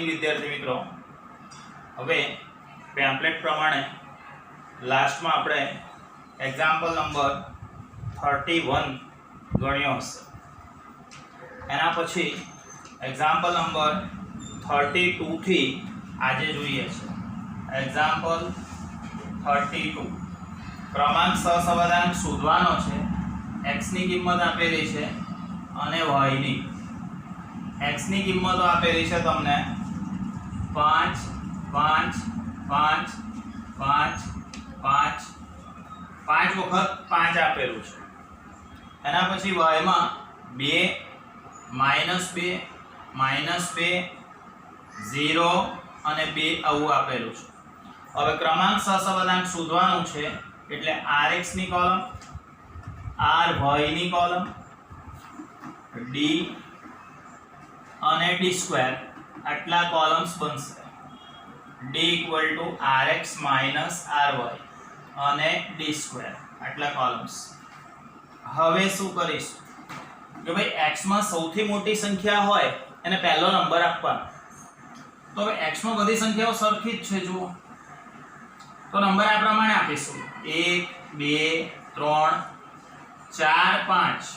विद्यार्थी मित्रों हवे पेम्पलेट प्रमाणे लास्ट में આપણે एग्जाम्पल नंबर 31 ગણ્યો હશે એના પછી एग्जाम्पल नंबर 32 થી આજે જોઈએ છે एग्जाम्पल 32 क्रमांक सहसंबंधांक शोधવાનો છે x ની કિંમત આપેલી છે અને y ની x ની કિંમતો આપેલી છે તમને 5 5 5 5 5 5 વખત 5 આપેલું છે એના પછી y માં 2 -2 -2 0 અને 2 આવું આપેલું છે। હવે ક્રમાંક સહસંબંધાંક શોધવાનું છે એટલે rx ની કોલમ ry ની કોલમ d અને d સ્ક્વેર આટલા કોલમ્સ બનશે d rx ry અને d સ્ક્વેર આટલા કોલમ્સ। હવે શું કરીશું કે ભાઈ x માં સૌથી મોટી સંખ્યા હોય એને પહેલો નંબર આપવાનો। તો હવે x માં બધી સંખ્યાઓ સરખી જ છે જુઓ તો નંબર આ પ્રમાણે આપીશું 1 2 3 4 5।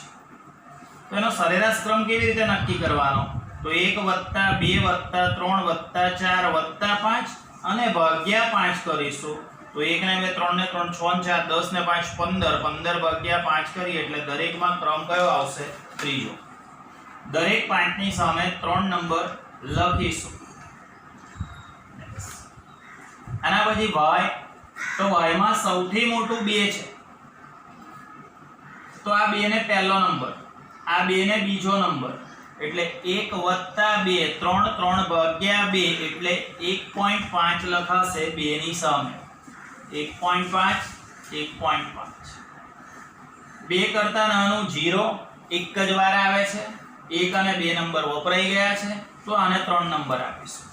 તો એનો સરેરાશ ક્રમ કેવી રીતે નક્કી કરવાનો તો 1 + 2 + 3 + 4 + 5 અને ભાગ્યા 5 કરીશું તો 1 ને 2 3 ને 3 6 ને 4 10 ને 5 15 15 ભાગ્યા 5 કરીએ એટલે દરેકમાં ક્રમ કયો આવશે ત્રીજો। દરેક 5 ની સામે 3 નંબર લખીશું। આના પછી y તો y માં સૌથી મોટું 2 છે તો આ 2 ને પહેલો નંબર આ 2 ને બીજો નંબર એટલે 1 + 2 3 3 ભાગ્યા 2 એટલે 1.5 લખાશે 2 ની સામે 1.5 1.5 2 કરતા નાનું 0 એક જ વાર આવે છે 1 અને 2 નંબર વપરાઈ ગયા છે તો આને 3 નંબર આપીશું।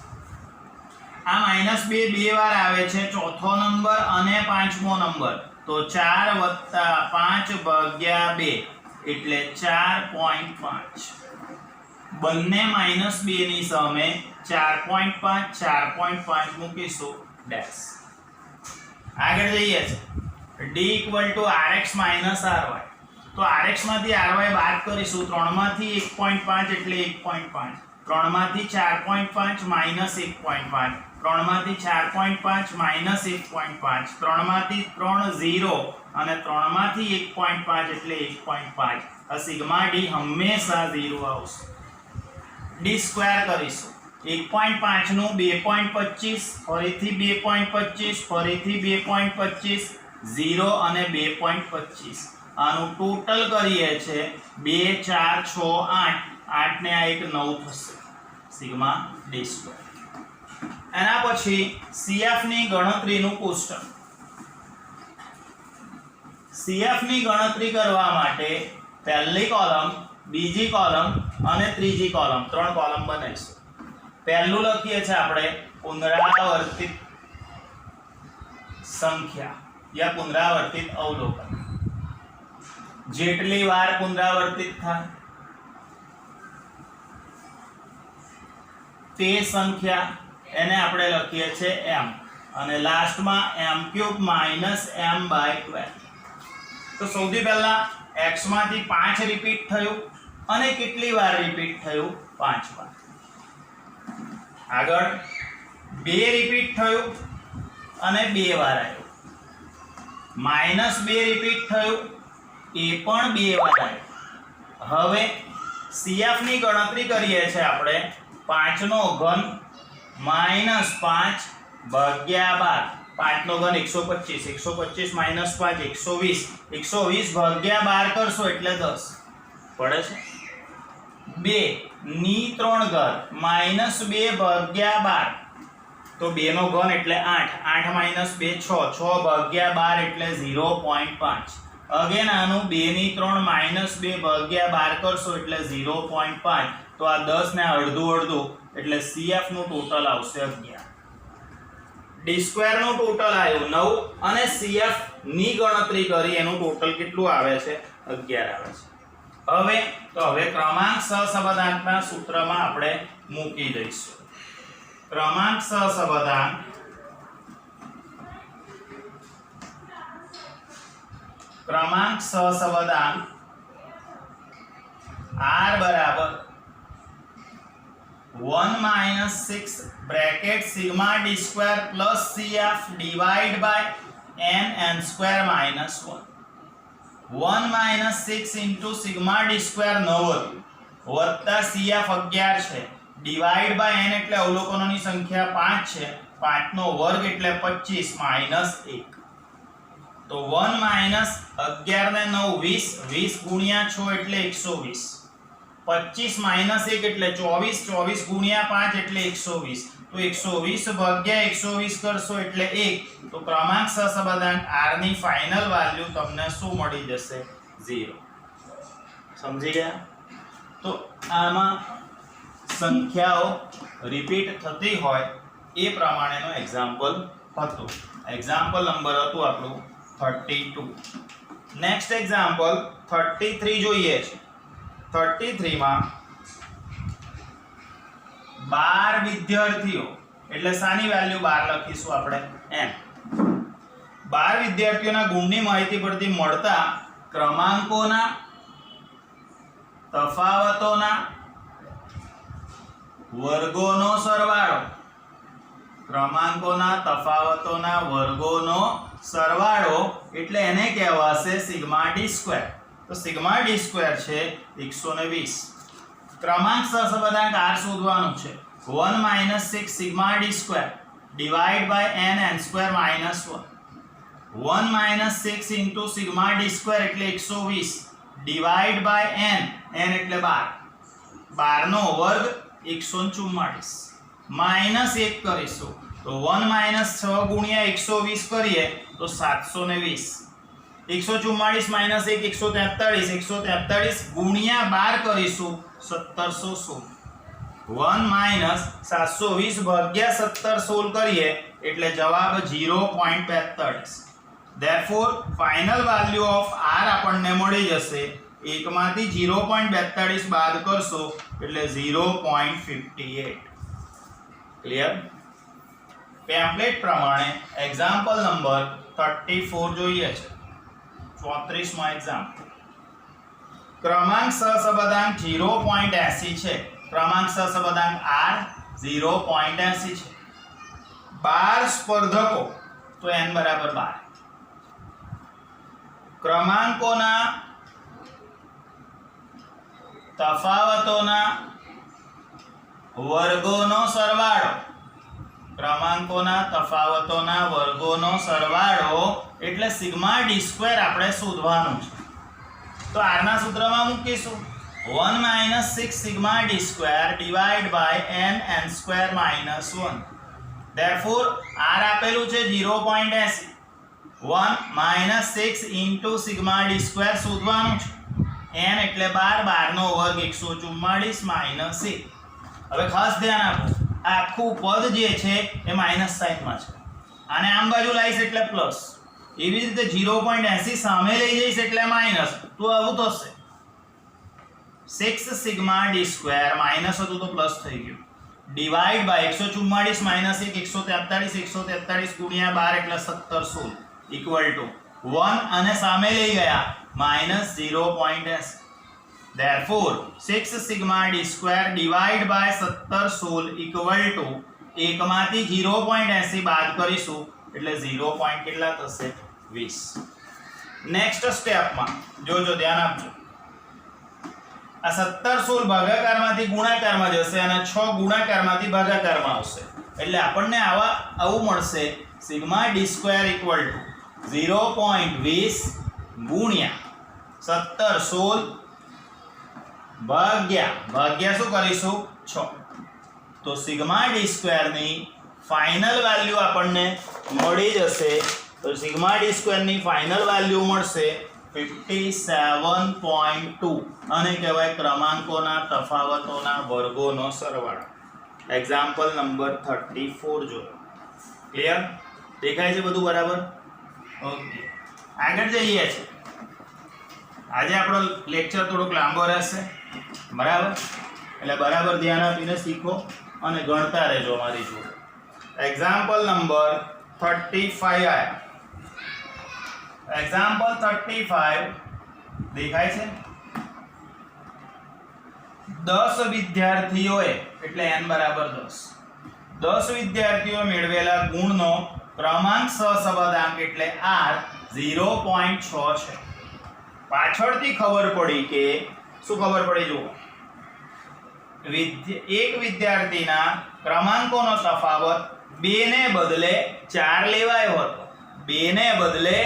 આ -2 બે વાર આવે છે ચોથો નંબર અને પાંચમો નંબર તો 4 + 5 ભાગ્યા 2 એટલે 4.5 બંને -2 ની સામે 4.5 4.5 મૂકીશું ડેશ। આગળ જઈએ છે d rx ry તો rx માંથી ry બાદ કરીશું 3 માંથી 1.5 એટલે 1.5 3 માંથી 4.5 -1.5 3 માંથી 4.5 -1.5 3 માંથી 3 0 અને 3 માંથી 1.5 એટલે 1.5 આ સિગ્મા d હંમેશા 0 આવશે। d સ્ક્વેર કરીશું 1.5 નું 2.25 ફરીથી 2.25 ફરીથી 2.25 0 અને 2.25 આનું ટોટલ કરીએ છે 2 4 6 8 8 ને આ એક 9 થશે સિગ્મા d સ્ક્વેર। એના પછી CF ની ગણતરીનું કોષ્ટક CF ની ગણતરી કરવા માટે પહેલી કોલમ બીજી કોલમ અને ત્રીજી કોલમ ત્રણ કોલમ બનાવીશું। પહેલું લખીએ છે આપણે પુનરાવર્તિત સંખ્યા या પુનરાવર્તિત અવલોકન જેટલી વાર પુનરાવર્તિત થાય તે સંખ્યા એને આપણે લખીએ છે m અને લાસ્ટમાં m³ - m/12। તો સૌથી પહેલા x માંથી 5 રિપીટ થયું અને કેટલી વાર રિપીટ થયું 5 વાર। આગળ 2 રિપીટ થયું અને 2 વાર આવ્યું -2 રિપીટ થયું એ પણ 2 વાર આવ્યું। હવે CF ની ગણતરી કરીએ છે આપણે 5 નો ઘન -5 ભાગ્યા 12 5 નો ઘન 125 125 - 5 120 120 ભાગ્યા 12 કરશો એટલે 10 પડે છે 2 ની 3 ઘન -2 ભાગ્યા 12 તો 2 નો ઘન એટલે 8 8 - 2 6 6 ભાગ્યા 12 એટલે 0.5 અગેન આનું 2 ની 3 -2 ભાગ્યા 12 કરશો એટલે 0.5 તો આ 10 ને અડધું અડધું એટલે CF નું ટોટલ આવશે 11। d સ્ક્વેર નું ટોટલ આવ્યું 9 અને CF ની ગણતરી કરી એનું ટોટલ કેટલું આવે છે 11 આવે છે। હવે ક્રમાંક સહસંબંધાંકના સૂત્રમાં આપણે મૂકી દઈશું। ક્રમાંક સહસંબંધાંક r બરાબર 1 minus 6 bracket sigma d square plus cf divide by n square minus 1. 1 minus 6 into sigma d square 9 વત્તા cf 11 છે ડિવાઇડ બાય n એટલે અવલોકનોની સંખ્યા 5 છે 5 નો વર્ગ એટલે 25 માઈનસ 1. તો 1 માઈનસ 11 ને 9 20 20 ગુણ્યા 6 એટલે 120. 25 માઈનસ 1 એટલે 24 24 ગુણ્યા 5 એટલે 120. તો 120 ભાગ્યા 120 કરશો એટલે 1. તો ક્રમાંક સહસંબંધાંક r ની ફાઇનલ વેલ્યુ તમને શું મળી જશે? 0. સમજી ગયા? તો આમાં સંખ્યાઓ રિપીટ થતી હોય એ પ્રમાણેનો એક્ઝામ્પલ હતો. એક્ઝામ્પલ નંબર હતું આપણું 32. નેક્સ્ટ એક્ઝામ્પલ 33 જોઈએ છે. 33 માં 12 વિદ્યાર્થીઓ એટલે શાની વેલ્યુ 12 લખીશું આપણે? n. 12 વિદ્યાર્થીઓના ગુણની માહિતી પરથી મળતા ક્રમાંકોના તફાવતોના વર્ગોનો સરવાળો. ક્રમાંકોના તફાવતોના વર્ગોનો સરવાળો એટલે એને કહેવાશે સિગ્મા ડી સ્ક્વેર. તો સિગ્મા ડી સ્ક્વેર છે 120. ક્રમાંક સહસંબંધાંક r શોધવાનું છે. 1 minus 6 sigma d square divide by n square minus 1. 1 minus 6 into sigma d square એટલે 120 divide by n એટલે 12. 12 નો વર્ગ 144 માઈનસ 1 કરીશું તો 1 માઈનસ 6 ગુણ્યા 120 કરીએ તો 720. 144 માઈનસ 1 143 143 ગુણ્યા 12 કરીશું 1716. 1 માઈનસ 720 ભાગ્યા 1716 કરીએ એટલે જવાબ 0.42. therefore final value of r આપણને મળી જશે. એકમાંથી 0.42 બાદ કરશો એટલે 0.58. ક્લિયર? પેમ્પલેટ પ્રમાણે એક્ઝામ્પલ નંબર 34 જોઈએ છે. 34 માં એક્ઝામ્પલ. ક્રમાંક સહસંબંધાંક 0.80 છે. ક્રમાંક સહસંબંધાંક r 0.80 છે. 12 સ્પર્ધકો તો n બરાબર 12. ક્રમાંકોના તફાવતોના વર્ગોનો સરવાળો. ક્રમાંકોના તફાવતોના વર્ગોનો સરવાળો એટલે સિગ્મા ડી સ્ક્વેર આપણે શોધવાનું છે. તો r ના સૂત્રમાં મૂકીશું 1 minus 6 sigma d square divide by n square minus 1. therefore r આપેલું છે 0.80. 1 minus 6 into sigma d square શોધવાનું છે. n એટલે 12 12 નો વર્ગ 144 માઈનસ 1. હવે ખાસ ધ્યાન આપો આખું પદ જે છે એ માઈનસ સાઇનમાં છે. આને આમ બાજુ લાવીશ એટલે પ્લસ. એવી રીતે 0.80 સામે લઈ જઈશ એટલે માઈનસ. તો આવું થશે 6 સિગ્મા ડી સ્ક્વેર માઈનસ હતું તો પ્લસ થઈ ગયું ડિવાઇડ બાય 144 માઈનસ 1 143 ગુણ્યા 12 એટલે 1716 ઇક્વલ ટુ 1 અને સામે લઈ ગયા minus 0.80. therefore 6 sigma D square divide by 1716 equal to એકમાંથી 0.80 બાદ કરીશું એટલે 0. કેટલા થશે? 20. નેક્સ્ટ સ્ટેપમાં જોજો ધ્યાન આપજો. આ 1716 ભાગાકારમાંથી ગુણાકારમાં જશે અને 6 ગુણાકારમાંથી ભાગાકારમાં આવશે એટલે આપણને આવું મળશે sigma D square equal to 0.20 ગુણ્યા 1716 ભાગ્યા શું કરીશું 6. તો સિગ્મા ડી સ્ક્વેરની ફાઇનલ વેલ્યુ આપણને મળી જશે. તો સિગ્મા ડી સ્ક્વેરની ફાઇનલ વેલ્યુ મળશે 57.2 અને કહેવાય ક્રમાંકોના તફાવતોના વર્ગોનો સરવાળો. એક્ઝામ્પલ નંબર 34 જો. ક્લિયર? દેખાય છે બધું બરાબર? ઓકે, આગળ જઈએ છે. આજે આપણો લેક્ચર થોડોક લાંબો રહેશે બરાબર, એટલે બરાબર ધ્યાન આપીને શીખો. અને ગણતા રહેજો અમારી જોડે. એક્ઝામ્પલ નંબર 35 આયા. એક્ઝામ્પલ 35 દેખાય છે. 10 વિદ્યાર્થીઓએ એટલે n બરાબર 10 વિદ્યાર્થીઓ મેળવેલા ગુણનો ક્રમાંક સહસંબંધાંક એટલે r 0.6 છે. પાછળથી ખબર પડી કે શું ખબર પડી જુઓ. એક વિદ્યાર્થીના ક્રમાંકોનો તફાવત 2 ને બદલે 4 લેવાયો હતો. 2 ને બદલે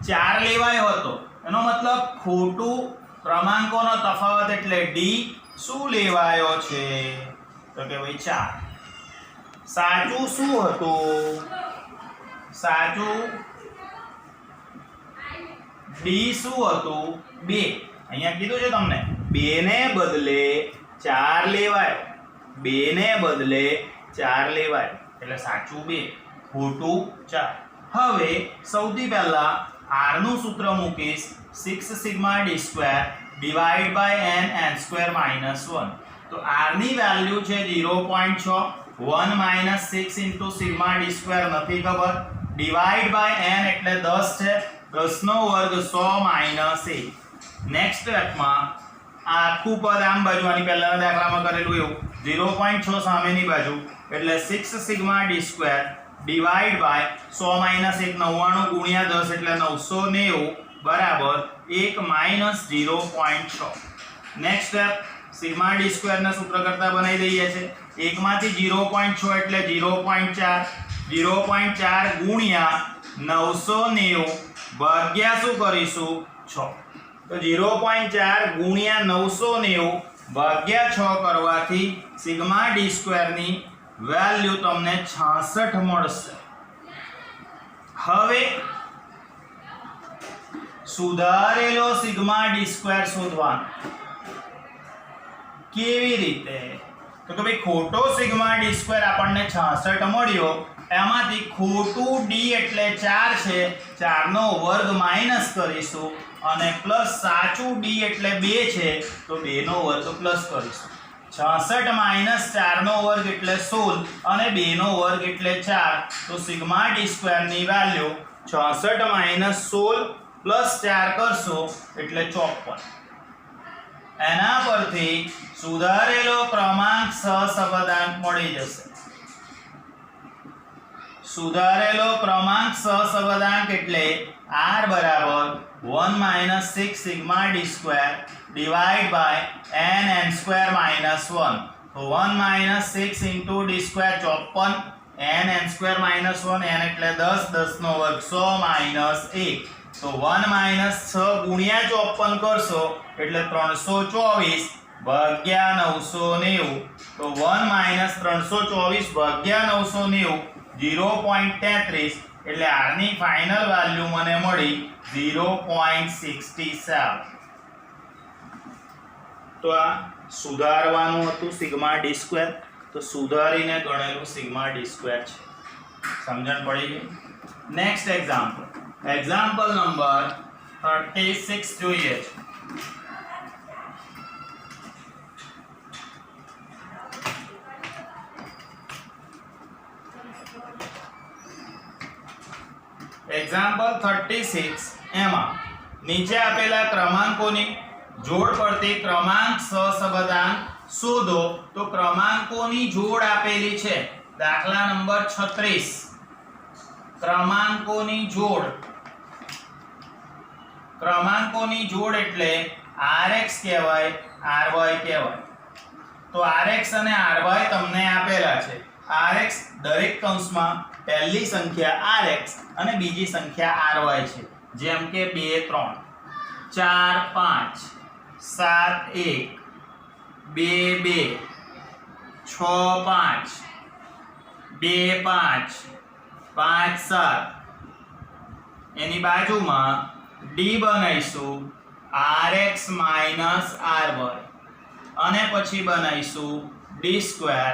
4 લેવાયો હતો. એનો મતલબ ખોટું ક્રમાંકોનો તફાવત એટલે d શું લેવાયો છે તો કે ભાઈ 4. સાચું શું હતું? સાચું d શું હતું? 2. અહીંયા કીધું છે તમને 2 ને બદલે 4 લેવાય. 2 ને બદલે 4 લેવાય એટલે સાચું 2 ખોટું 4. હવે સૌથી પહેલા r નું સૂત્ર મૂકીશ 6 sigma d square divide by n n square minus 1. તો r ની વેલ્યુ છે 0.6. 1 minus 6 into sigma d square નથી ખબર. ડિવાઇડ બાય n એટલે 10 છે. 10 નો વર્ગ 100 માઇનસ 1. નેક્સ્ટ સ્ટેપમાં આખું પદ આમ બાજુ આની પહેલાના દાખલામાં કરેલું એવું 0.6 સામેની બાજુ એટલે 6 sigma d square divide by 100 minus 1 99 ગુણ્યા 10 એટલે 990 બરાબર 1 minus 0.6. Next step sigma d square ના સૂત્ર કરતા બનાવી દઈએ છે. 1 માંથી 0.6 એટલે 0.4. 0.4 ગુણ્યા 990 ભાગ્યા શું કરીશું 6. તો 0.4 ગુણ્યા 990 ભાગ્યા 6 કરવાથી સિગ્મા d સ્ક્વેર ની વેલ્યુ તમને 66 મળશે. હવે સુધારેલો સિગ્મા d સ્ક્વેર શોધવાનો. કેવી રીતે? તો કે ભાઈ ખોટો સિગ્મા d સ્ક્વેર આપણને 66 મળ્યો. એમાંથી ખોટું d એટલે 4 છે. 4 નો વર્ગ માઈનસ કરીશું અને પ્લસ સાચું d એટલે 2 છે તો 2 નો વર્ગ પ્લસ કરીશું. 66 માઈનસ 4 નો વર્ગ એટલે 16 અને 2 નો વર્ગ એટલે 4. તો સિગ્મા d સ્ક્વેર ની વેલ્યુ 66 માઈનસ 16 પ્લસ 4 કરશો એટલે 54. એના પરથી સુધારેલો ક્રમાંક સહસંબંધાંક મળી જશે. સુધારેલો ક્રમાંક સહસંબંધાંક એટલે r બરાબર 1 minus 6 sigma d square divide by n n square minus 1. તો 1 minus 6 into d square 54 n n square minus 1 n એટલે 10 10 નો વર્ગ 100 માઇનસ 1. તો 1 માઇનસ 6 ગુણ્યા 54 કરશો એટલે 324 ભાગ્યા 990. તો 1 માઇનસ 324 ભાગ્યા 990 0.33 એટલે r ની ફાઇનલ વેલ્યુ મને મળી 0.67. તો આ સુધારવાનું હતું સિગ્મા d સ્ક્વેર. તો સુધારીને ગણેલું સિગ્મા d સ્ક્વેર છે. સમજણ પડી ગઈ? Next example. એક્ઝામ્પલ નંબર 36 જોઈએ છે. એક્ઝામ્પલ 36 એમાં નીચે આપેલા ક્રમાંકોની જોડ પરથી ક્રમાંક સહસંબંધાંક શોધો. તો ક્રમાંકોની જોડ આપેલી છે. દાખલા નંબર 36 ક્રમાંકોની જોડ. ક્રમાંકોની જોડ એટલે rx કહેવાય ry કહેવાય. તો rx અને ry તમને આપેલા છે. rx દરેક કૌંસમાં પહેલી સંખ્યા rx અને બીજી સંખ્યા ry છે. જેમ કે 2 3 4 5 7 1 2 2 6 5 2 5 5 7. એની બાજુમાં d બનાવીશું rx માઇનસ ry અને પછી બનાવીશું d સ્ક્વેર.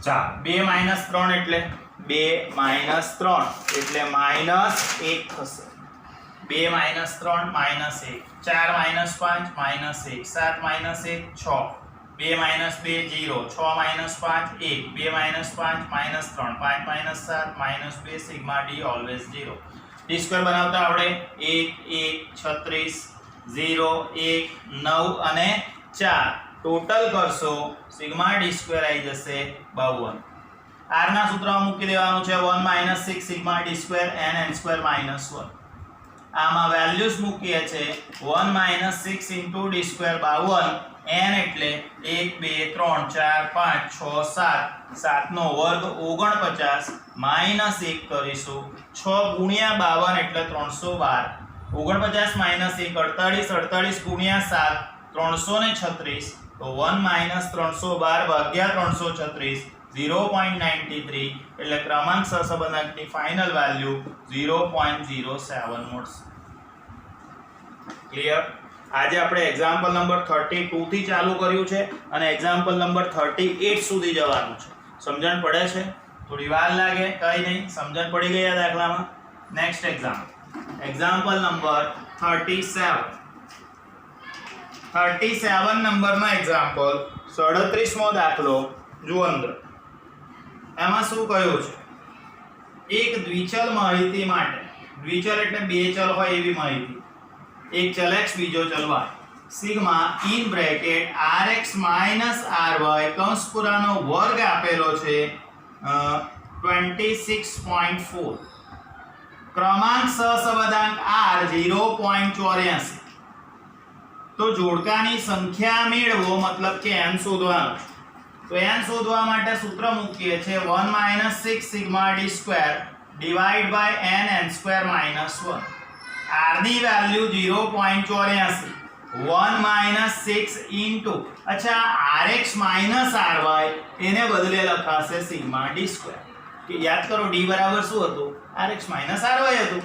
2 માઇનસ 3 એટલે 2 માઇનસ 3 એટલે માઇનસ 1 થશે. 2 minus 3 minus 1 4 minus 5 minus 1 7 minus 1 6 2 minus 2 0, 6 minus 5 1, 2 minus 5 minus 3, 5 minus 7 minus 2, sigma D always 0. D square બનાવતા આવડે 1 1 36 0 1 9 અને 4 ટોટલ કરશો સિગ્મા ડી સ્ક્વેર આવી જશે 52. r ના સૂત્રમાં મૂકી દેવાનું છે 1 - 6 sigma D square n square -1. આમાં વેલ્યુઝ મૂકીએ છે 1 - 6 * d સ્ક્વેર 52, n એટલે 1 2 3 4 5 6 7, 7 નો વર્ગ 49 માઈનસ 1 કરીશું 6 ગુણ્યા 52 એટલે 312, 49 માઈનસ 1 48, 48 ગુણ્યા 7 336, તો 1 - 312 ભાગ્યા 336 0.93, એટલે ક્રમાંક સહસંબંધકની ફાઇનલ વેલ્યુ 0.07 મળશે. ક્લિયર? આજે આપણે એક્ઝામ્પલ નંબર 32 થી ચાલુ કર્યું છે અને એક્ઝામ્પલ નંબર 38 સુધી જવાનું છે. સમજણ પડે છે? થોડી વાર લાગે, કઈ નહીં, સમજણ પડી ગઈ આ દાખલામાં. Next example number 37. 37 નંબરનો એક્ઝામ્પલ 37મો દાખલો જુઓ અંદર. એમાં શું કહ્યું છે? એક દ્વિચલ માહિતી માટે, દ્વિચલ એટલે બે ચલ હોય એવી માહિતી, એક ચલ x બીજો ચલ y, sigma in bracket rx ry કૌંસ પૂરાનો વર્ગ આપેલો છે 26.4, ક્રમાંક સહસંબંધાંક r 0.84. તો જોડકાની સંખ્યા મેળવો, મતલબ કે n શોધવાનો. તો n શોધવા માટે સૂત્ર મૂકીએ છે 1 - 6 sigma d square divide by n square -1. r ની વેલ્યુ 0.84, 1 - 6 ઇન્ટુ, અચ્છા rx ry એને બદલે લખાશે સિગ્મા d સ્ક્વેર. કે યાદ કરો d બરાબર શું હતું? rx ry હતું.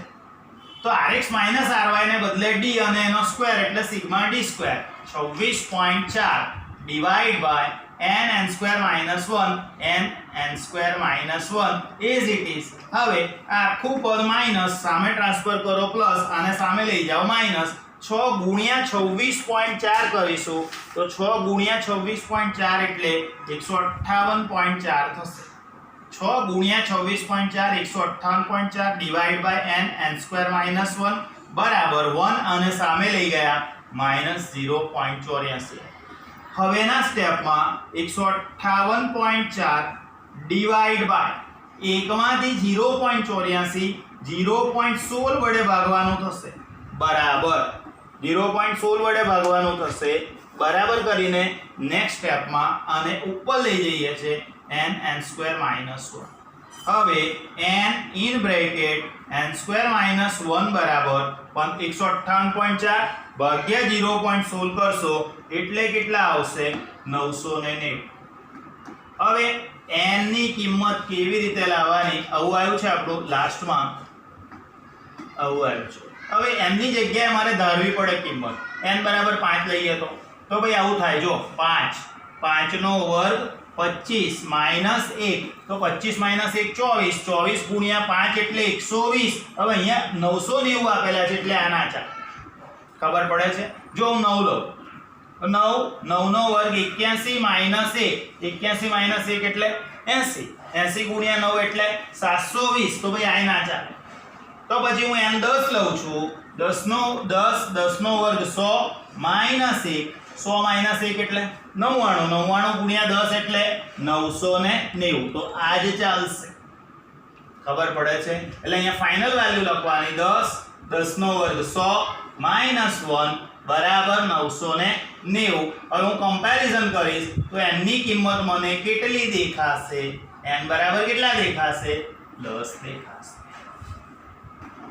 તો rx ry ને બદલે d અને એનો સ્ક્વેર એટલે sigma d square 26.4 divide by n square -1 n square -1 as it is. હવે આ આખું પદ માઈનસ, સામે ટ્રાન્સફર કરો પ્લસ, અને સામે લઈ જાઓ માઈનસ. 6 ગુણ્યા 26.4 કરીશું તો 6 ગુણ્યા 26.4 એટલે 158.4 થશે. 6 ગુણ્યા 26.4 158.4 ડિવાઇડ બાય n સ્ક્વેર -1 બરાબર 1, અને સામે લઈ ગયા -0.84. હવેના સ્ટેપમાં 158.4 ડિવાઇડ બાય 1 માંથી 0.84 0.16 વડે ભાગવાનું થશે, બરાબર 0.16 વડે ભાગવાનું થશે, બરાબર કરીને નેક્સ્ટ સ્ટેપમાં આને ઉપર લઈ જઈએ છે n સ્ક્વેર -1. હવે n in bracket n square -1 બરાબર 158.4 ભાગ્યા 0.16 કરશો એટલે કેટલા આવશે? 990. હવે n ની કિંમત કેવી રીતે લાવવાની? આવું આવ્યું છે આપણું લાસ્ટમાં, આવું આવ્યું છે. હવે n ની જગ્યાએ મારે ધારવી પડે કિંમત. n બરાબર 5 લઈએ તો ભાઈ આવું થાય. જો 5, 5 નો વર્ગ 25 માઈનસ 1, તો 25 માઈનસ 1 24, 24 ગુણ્યા 5 એટલે 120. હવે અહીંયા 990 આપેલા છે એટલે આ ના ચાલે. ખબર પડે છે? જો હું 9 લઉં તો 9 નો વર્ગ 81 માઈનસ 1, 81 માઈનસ 1 એટલે 80, 80 ગુણ્યા 9 એટલે 720. તો ભાઈ આ ના ચાલે. તો પછી હું n 10 લઉં છું, 10 નો વર્ગ 100 માઈનસ 1, 100 માઈનસ 1 એટલે 99, 99 ગુણ્યા 10 એટલે 990. તો આ જ ચાલશે. ખબર પડે છે? એટલે અહીંયા ફાઇનલ વેલ્યુ લખવાની 10, 10 નો વર્ગ 100 માઈનસ 1 બરાબર 990. હવે હું કમ્પેરિઝન કરીશ તો n ની કિંમત મને કેટલી દેખાશે? n બરાબર કેટલા દેખાશે? 10 દેખાશે.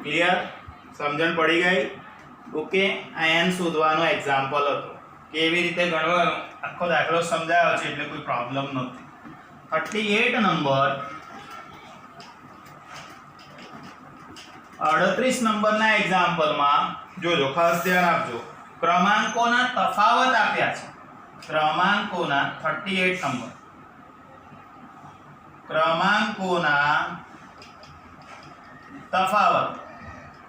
ક્લિયર? સમજણ પડી ગઈ? ઓકે, આ n શોધવાનો એક્ઝામ્પલ હતો. કેવી રીતે ગણવાનો આખો દાખલો સમજાયો છે એટલે કોઈ પ્રોબ્લેમ નથી. 38 નંબર 38 નંબરના એક્ઝામ્પલમાં જોજો, ખાસ ધ્યાન આપજો. ક્રમાંકોના તફાવત આપ્યા છે. ક્રમાંકોના 38 નંબર, ક્રમાંકોના તફાવત.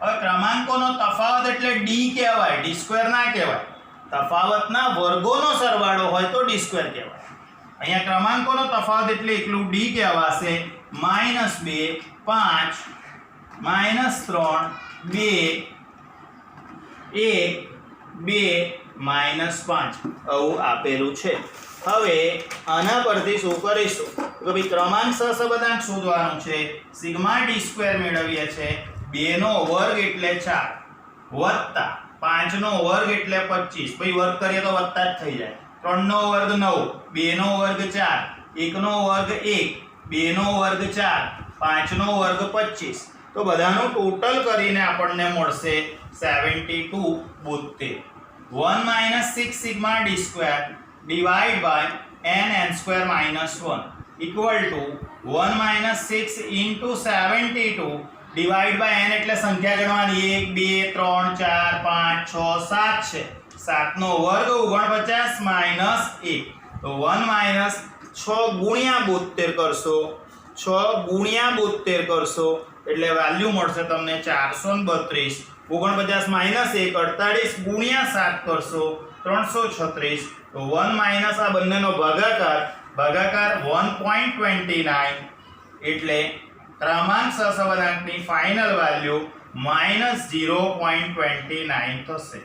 હવે ક્રમાંકોનો તફાવત એટલે d કહેવાય, d સ્ક્વેર ના કહેવાય. તફાવતના વર્ગોનો સરવાળો હોય તો ડી સ્ક્વેર કહેવાય. અહીંયા ક્રમાંકોનો તફાવત એટલે એકલું ડી કહેવાશે. -2 5 -3 2 1 2 -5 આવું આપેલું છે. હવે આના પરથી શું કરીશું કે ભાઈ ક્રમાંક સહસંબંધાંક શોધવાનું છે. સિગ્મા ડી સ્ક્વેર મેળવીએ છે 2 નો વર્ગ એટલે 4 વત્તા 5 નો વર્ગ એટલે 25. ભાઈ વર્ગ કરીએ તો વત્તા જ થઈ જાય. 3 નો વર્ગ 9, 2 નો વર્ગ 4, 1 નો વર્ગ 1, 2 નો વર્ગ 4, 5 નો વર્ગ 25. તો બધાનું ટોટલ કરીને આપણને મળશે 72 72. 1 - 6 sigma D square divide by n square minus 1 equal to 1 - 6 into 72 divide by n એટલે સંખ્યા ગણવાની 1 2 3 4 5 6 7 છે. 7 નો વર્ગ 49 minus 1 તો 1 - 6 ગુણ્યા 72 કરશો 6 ગુણ્યા 72 કરશો એટલે વેલ્યુ મળશે તમને 432. 49 minus 1 48 ગુણ્યા 7 કરશો 336. તો 1 - આ બંનેનો ભાગાકાર 1.29 એટલે ક્રમાંક સહસંબંધાંકની ફાઇનલ વેલ્યુ -0.29 થશે.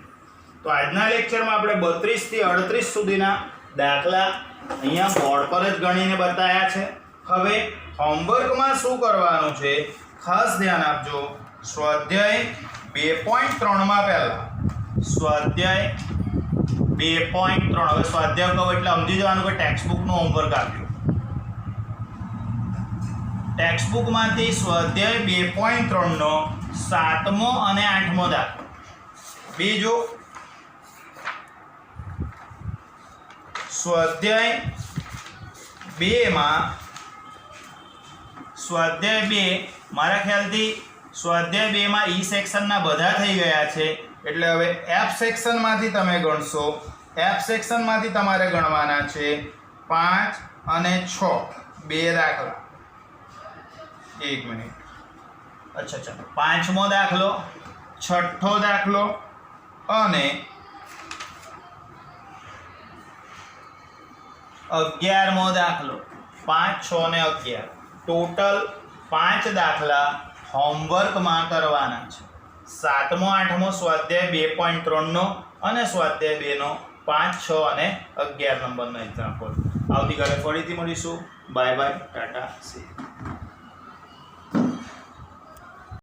તો આજના લેક્ચરમાં આપણે 32 થી 38 સુધીના દાખલા અહીંયા બોર્ડ પર જ ગણીને બતાવ્યા છે. હવે હોમવર્કમાં શું કરવાનું છે ખાસ ધ્યાન આપજો. સ્વાધ્યાય 2.3 માં પહેલા સ્વાધ્યાય 2.3 હવે સ્વાધ્યાય કહો એટલે સમજી જવાનું કે ટેક્સ્ટ બુકનું હોમવર્ક આપ્યું. ટેક્સ્ટ બુકમાંથી સ્વાધ્યાય 2.3 નો 7મો અને 8મો દાખલો. બીજો સ્વાધ્યાય 2 માં સ્વાધ્યાય 2 મારા ખ્યાલથી સ્વાધ્યાય 2 માં ઈ સેક્શનના બધા થઈ ગયા છે એટલે હવે એફ સેક્શનમાંથી તમે ગણશો. એફ સેક્શનમાંથી તમારે ગણવાના છે 5 અને 6 બે દાખલા. 1 મિનિટ. અચ્છા ચાલો 5મો દાખલો, 6થો દાખલો અને 11મો દાખલો. 5 6 અને 11 ટોટલ 5 દાખલા હોમવર્કમાં કરવાના છે. 7મો 8મો સ્વાધ્યાય 2.3 નો અને સ્વાધ્યાય 2 નો 5 6 અને 11 નંબરનો એક્ઝામ્પલ. આવતીકાલે ફરીથી મળીશું. Bye bye, Tata, C.